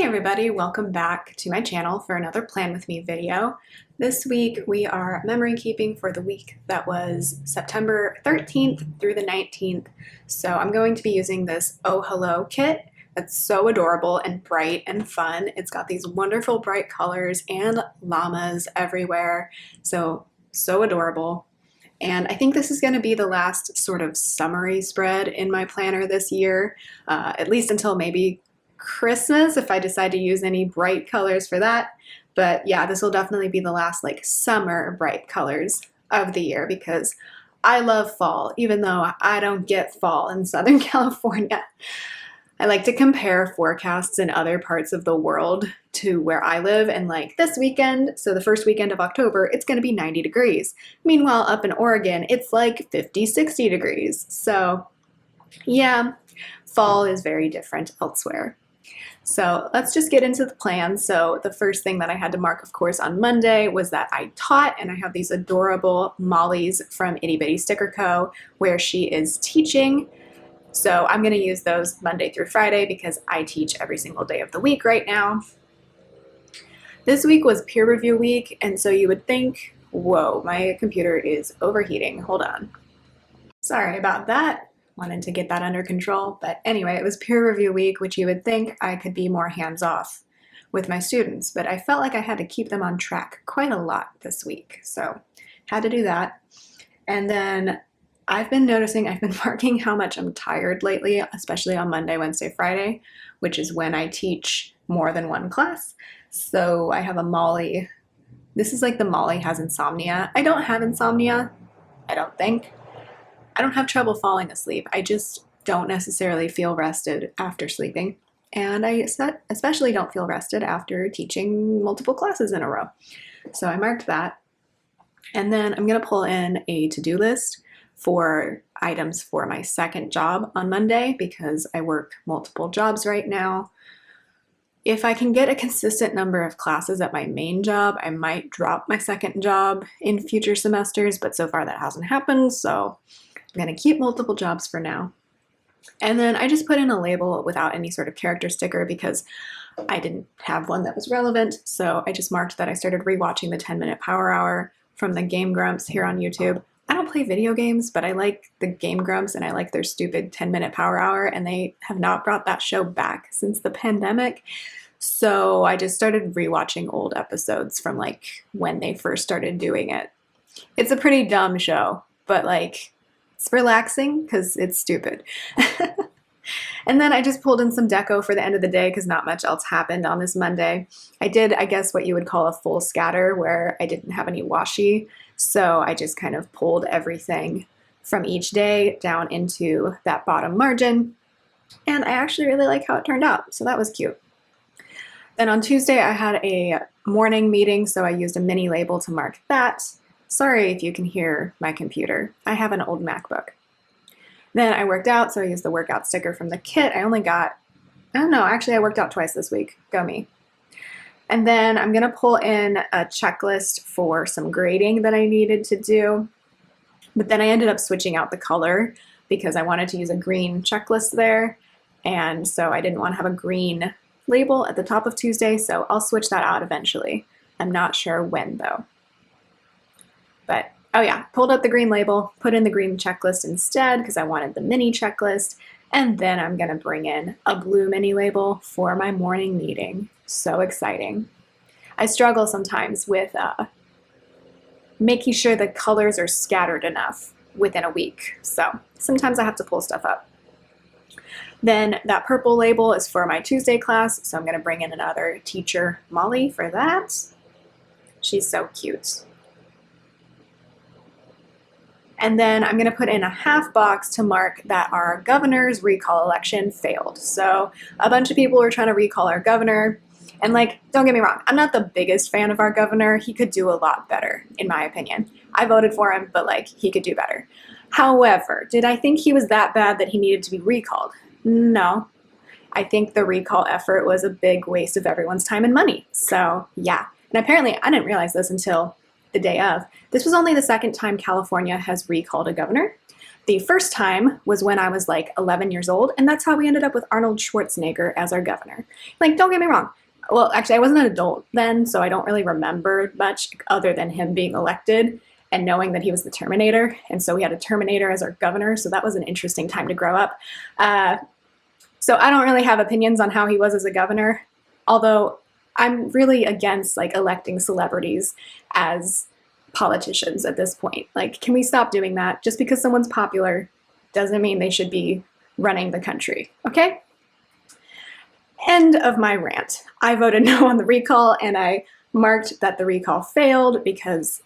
everybody, welcome back to my channel for another Plan With Me video. This week we are memory keeping for the week that was September 13th through the 19th. So I'm going to be using this Oh Hello kit that's so adorable and bright and fun. It's got these wonderful bright colors and llamas everywhere. So adorable. And I think this is going to be the last sort of summary spread in my planner this year, at least until maybe Christmas if I decide to use any bright colors for that. But yeah, this will definitely be the last like summer bright colors of the year because I love fall, even though I don't get fall in Southern California. I like to compare forecasts in other parts of the world to where I live, and like this weekend, so the first weekend of October, it's going to be 90 degrees. Meanwhile, up in Oregon, it's like 50, 60 degrees. So yeah, fall is very different elsewhere. So let's just get into the plan. So the first thing that I had to mark, of course, on Monday was that I taught, and I have these adorable Mollies from Itty Bitty Sticker Co. where she is teaching. So I'm going to use those Monday through Friday because I teach every single day of the week right now. This week was peer review week, and so you would think, whoa, my computer is overheating. Hold on. Sorry about that. Wanted to get that under control, but anyway, it was peer review week, which you would think I could be more hands-off with my students, but I felt like I had to keep them on track quite a lot this week, so had to do that. And then I've been noticing I've been marking how much I'm tired lately, especially on Monday, Wednesday, Friday, which is when I teach more than one class. So I have a Molly. This is like the Molly has insomnia. I don't have insomnia, I don't think. I don't have trouble falling asleep. I just don't necessarily feel rested after sleeping. And I especially don't feel rested after teaching multiple classes in a row. So I marked that. And then I'm going to pull in a to-do list for items for my second job on Monday because I work multiple jobs right now. If I can get a consistent number of classes at my main job, I might drop my second job in future semesters, but so far that hasn't happened, so I'm going to keep multiple jobs for now. And then I just put in a label without any sort of character sticker because I didn't have one that was relevant, so I just marked that I started rewatching the 10-Minute Power Hour from the Game Grumps here on YouTube. I don't play video games, but I like the Game Grumps and I like their stupid 10-Minute Power Hour, and they have not brought that show back since the pandemic. So I just started rewatching old episodes from like when they first started doing it. It's a pretty dumb show, but like it's relaxing because it's stupid. And then I just pulled in some deco for the end of the day because not much else happened on this Monday. I did, I guess, what you would call a full scatter where I didn't have any washi. So I just kind of pulled everything from each day down into that bottom margin. And I actually really like how it turned out. So that was cute. Then on Tuesday, I had a morning meeting, so I used a mini label to mark that. Sorry if you can hear my computer. I have an old MacBook. Then I worked out, so I used the workout sticker from the kit. I only got, I don't know, actually I worked out twice this week. Go me. And then I'm going to pull in a checklist for some grading that I needed to do. But then I ended up switching out the color because I wanted to use a green checklist there. And so I didn't want to have a green label at the top of Tuesday, so I'll switch that out eventually. I'm not sure when though. But oh yeah, pulled up the green label, put in the green checklist instead because I wanted the mini checklist, and then I'm gonna bring in a blue mini label for my morning meeting. So exciting. I struggle sometimes with making sure the colors are scattered enough within a week, so sometimes I have to pull stuff up. Then that purple label is for my Tuesday class, so I'm gonna bring in another teacher, Molly, for that. She's so cute. And then I'm going to put in a half box to mark that our governor's recall election failed. So a bunch of people were trying to recall our governor. And like, don't get me wrong, I'm not the biggest fan of our governor. He could do a lot better, in my opinion. I voted for him, but like, he could do better. However, did I think he was that bad that he needed to be recalled? No. I think the recall effort was a big waste of everyone's time and money. So yeah. And apparently I didn't realize this until the day of. This was only the second time California has recalled a governor. The first time was when I was like 11 years old, and that's how we ended up with Arnold Schwarzenegger as our governor. Like, don't get me wrong. Well, actually, I wasn't an adult then, so I don't really remember much other than him being elected and knowing that he was the Terminator. And so we had a Terminator as our governor, so that was an interesting time to grow up. So I don't really have opinions on how he was as a governor, although I'm really against like electing celebrities as politicians at this point. Like, can we stop doing that? Just because someone's popular doesn't mean they should be running the country, okay? End of my rant. I voted no on the recall, and I marked that the recall failed because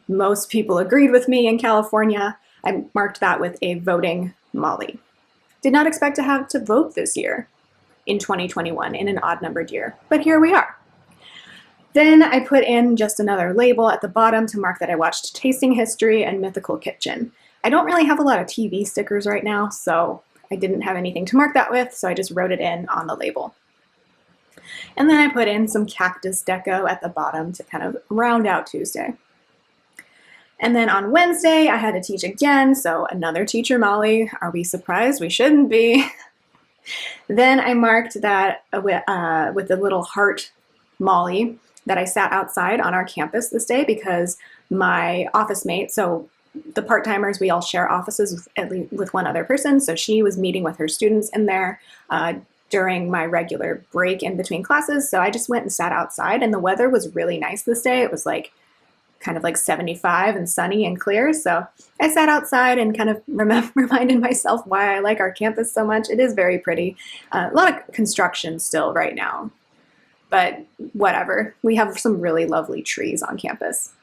most people agreed with me in California. I marked that with a voting Molly. Did not expect to have to vote this year in 2021 in an odd-numbered year, but here we are. Then I put in just another label at the bottom to mark that I watched Tasting History and Mythical Kitchen. I don't really have a lot of TV stickers right now, so I didn't have anything to mark that with, so I just wrote it in on the label. And then I put in some cactus deco at the bottom to kind of round out Tuesday. And then on Wednesday, I had to teach again, so another teacher Molly. Are we surprised? We shouldn't be. Then I marked that with a little heart Molly that I sat outside on our campus this day because my office mate, so the part-timers, we all share offices with one other person, so she was meeting with her students in there during my regular break in between classes, so I just went and sat outside, and the weather was really nice this day. It was like kind of like 75 and sunny and clear, so I sat outside and kind of reminded myself why I like our campus so much. It is very pretty. A lot of construction still right now, but whatever. We have some really lovely trees on campus.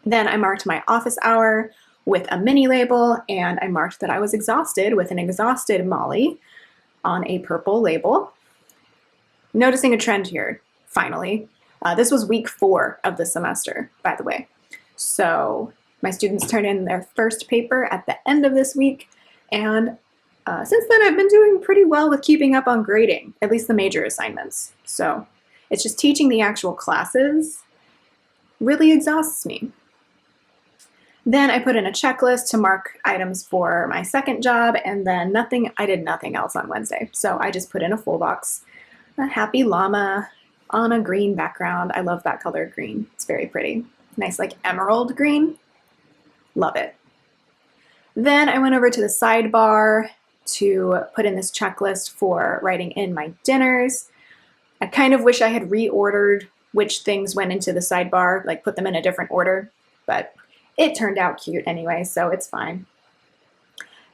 Then I marked my office hour with a mini label, and I marked that I was exhausted with an exhausted Molly on a purple label. Noticing a trend here, finally. This was week 4 of the semester, by the way. So my students turned in their first paper at the end of this week, and since then I've been doing pretty well with keeping up on grading, at least the major assignments. So it's just teaching the actual classes really exhausts me. Then I put in a checklist to mark items for my second job, and then I did nothing else on Wednesday. So I just put in a full box, a happy llama on a green background. I love that color green. It's very pretty. Nice like emerald green. Love it. Then I went over to the sidebar to put in this checklist for writing in my dinners. I kind of wish I had reordered which things went into the sidebar, like put them in a different order, but it turned out cute anyway, so it's fine.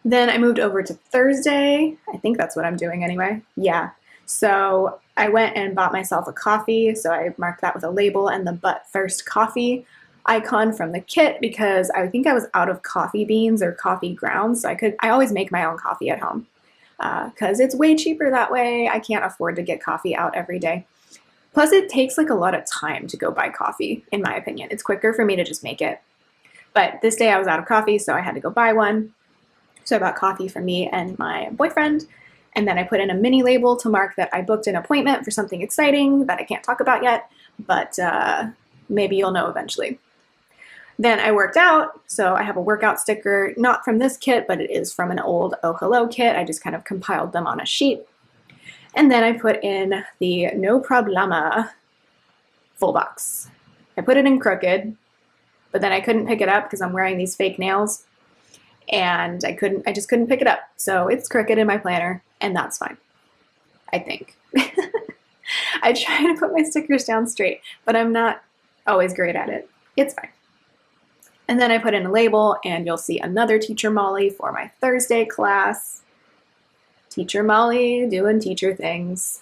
Then I moved over to Thursday. I think that's what I'm doing anyway. Yeah. So I went and bought myself a coffee, so I marked that with a label and the But First Coffee icon from the kit because I think I was out of coffee beans or coffee grounds, so I always make my own coffee at home because it's way cheaper that way. I can't afford to get coffee out every day. Plus, it takes like a lot of time to go buy coffee, in my opinion. It's quicker for me to just make it. But this day I was out of coffee, so I had to go buy one. So I bought coffee for me and my boyfriend. And then I put in a mini label to mark that I booked an appointment for something exciting that I can't talk about yet, but maybe you'll know eventually. Then I worked out, so I have a workout sticker, not from this kit, but it is from an old Oh Hello kit. I just kind of compiled them on a sheet. And then I put in the No Problema full box. I put it in crooked, but then I couldn't pick it up because I'm wearing these fake nails, and I just couldn't pick it up. So it's crooked in my planner, and that's fine, I think. I try to put my stickers down straight, but I'm not always great at it. It's fine. And then I put in a label, and you'll see another Teacher Molly for my Thursday class. Teacher Molly doing teacher things.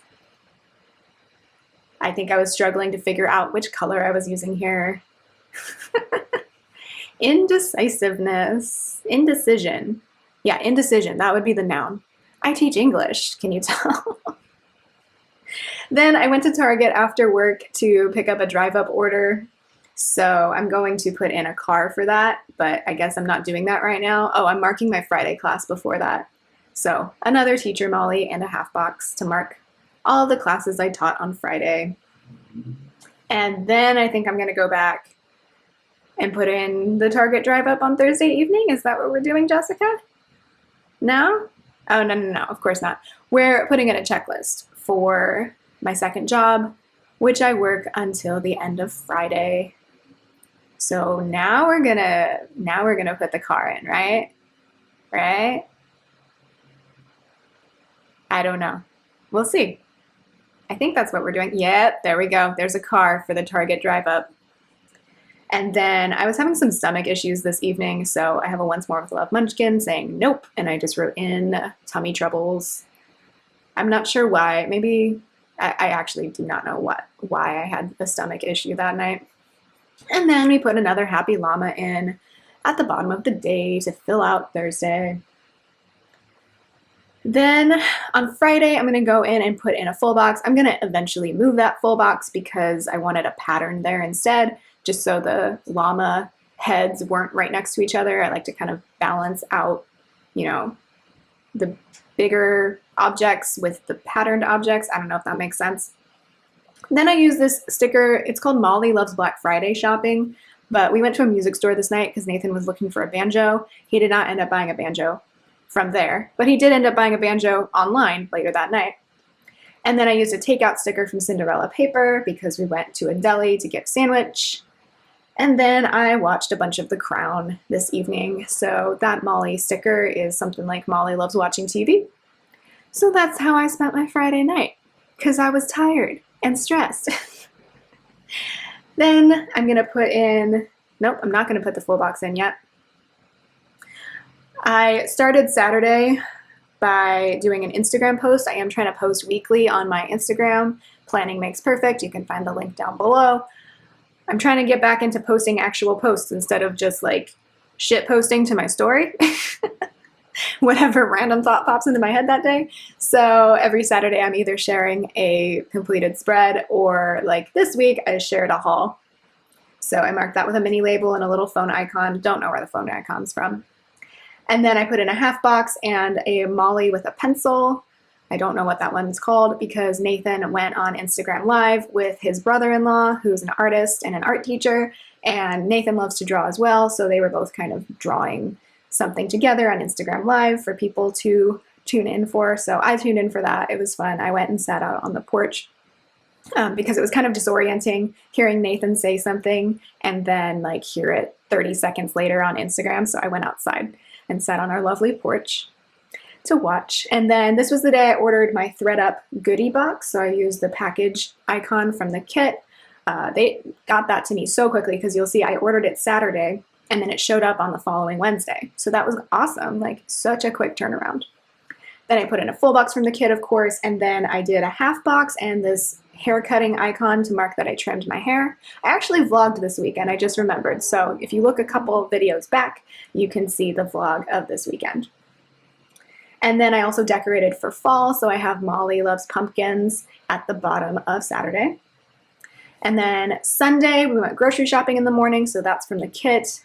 I think I was struggling to figure out which color I was using here. Indecisiveness. Indecision. Yeah, indecision. That would be the noun. I teach English. Can you tell? Then I went to Target after work to pick up a drive-up order. So I'm going to put in a car for that, but I guess I'm not doing that right now. Oh, I'm marking my Friday class before that. So another Teacher Molly and a half box to mark all the classes I taught on Friday. And then I think I'm going to go back and put in the Target drive up on Thursday evening? Is that what we're doing, Jessica? No? Oh, no, of course not. We're putting in a checklist for my second job, which I work until the end of Friday. So now we're gonna put the car in, right? Right? I don't know. We'll see. I think that's what we're doing. Yep, there we go. There's a car for the Target drive up. And then I was having some stomach issues this evening, so I have a once more with love munchkin saying nope, and I just wrote in tummy troubles. I'm not sure why. Maybe I actually do not know why I had the stomach issue that night. And then we put another happy llama in at the bottom of the day to fill out Thursday. Then on Friday, I'm going to go in and put in a full box. I'm going to eventually move that full box because I wanted a pattern there instead, just so the llama heads weren't right next to each other. I like to kind of balance out, you know, the bigger objects with the patterned objects. I don't know if that makes sense. Then I use this sticker. It's called Molly Loves Black Friday Shopping, but we went to a music store this night because Nathan was looking for a banjo. He did not end up buying a banjo from there, but he did end up buying a banjo online later that night. And then I used a takeout sticker from Cinderella Paper because we went to a deli to get a sandwich. And then I watched a bunch of The Crown this evening. So that Molly sticker is something like Molly loves watching TV. So that's how I spent my Friday night because I was tired and stressed. Then I'm gonna put in, nope, I'm not gonna put the full box in yet. I started Saturday by doing an Instagram post. I am trying to post weekly on my Instagram. Planning makes perfect. You can find the link down below. I'm trying to get back into posting actual posts instead of just like shit posting to my story. Whatever random thought pops into my head that day. So every Saturday I'm either sharing a completed spread or like this week I shared a haul. So I marked that with a mini label and a little phone icon. Don't know where the phone icon's from. And then I put in a half box and a Molly with a pencil. I don't know what that one's called because Nathan went on Instagram Live with his brother-in-law, who's an artist and an art teacher, and Nathan loves to draw as well, so they were both kind of drawing something together on Instagram Live for people to tune in for. So I tuned in for that. It was fun. I went and sat out on the porch because it was kind of disorienting hearing Nathan say something and then like hear it 30 seconds later on Instagram. So I went outside and sat on our lovely porch to watch. And then this was the day I ordered my ThreadUp goodie box. So I used the package icon from the kit. They got that to me so quickly because you'll see I ordered it Saturday and then it showed up on the following Wednesday. So that was awesome, like such a quick turnaround. Then I put in a full box from the kit, of course, and then I did a half box and this hair cutting icon to mark that I trimmed my hair. I actually vlogged this weekend, I just remembered. So if you look a couple videos back, you can see the vlog of this weekend. And then I also decorated for fall, so I have Molly Loves Pumpkins at the bottom of Saturday. And then Sunday, we went grocery shopping in the morning, so that's from the kit.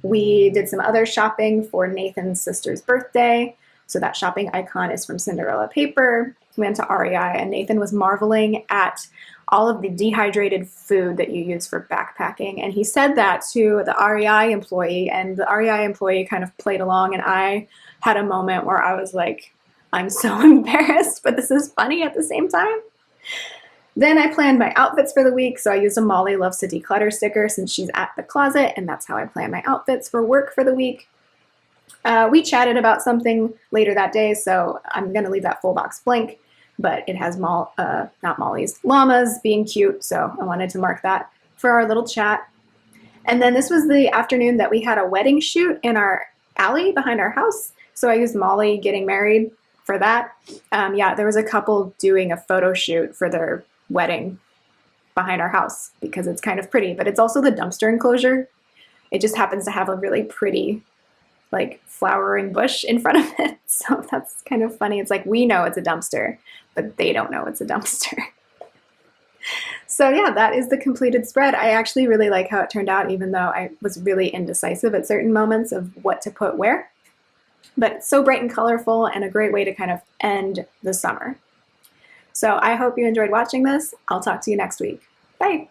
We did some other shopping for Nathan's sister's birthday, so that shopping icon is from Cinderella Paper. We went to REI, and Nathan was marveling at all of the dehydrated food that you use for backpacking. And he said that to the REI employee, and the REI employee kind of played along, and I had a moment where I was like, I'm so embarrassed, but this is funny at the same time. Then I planned my outfits for the week, so I used a Molly Loves to Declutter sticker since she's at the closet, and that's how I plan my outfits for work for the week. We chatted about something later that day, so I'm going to leave that full box blank, but it has not Molly's, llamas being cute, so I wanted to mark that for our little chat. And then this was the afternoon that we had a wedding shoot in our alley behind our house, so I used Molly getting married for that. Yeah, there was a couple doing a photo shoot for their wedding behind our house because it's kind of pretty, but it's also the dumpster enclosure. It just happens to have a really pretty like flowering bush in front of it. So that's kind of funny. It's like we know it's a dumpster, but they don't know it's a dumpster. So yeah, that is the completed spread. I actually really like how it turned out, even though I was really indecisive at certain moments of what to put where. But it's so bright and colorful and a great way to kind of end the summer. So I hope you enjoyed watching this. I'll talk to you next week. Bye.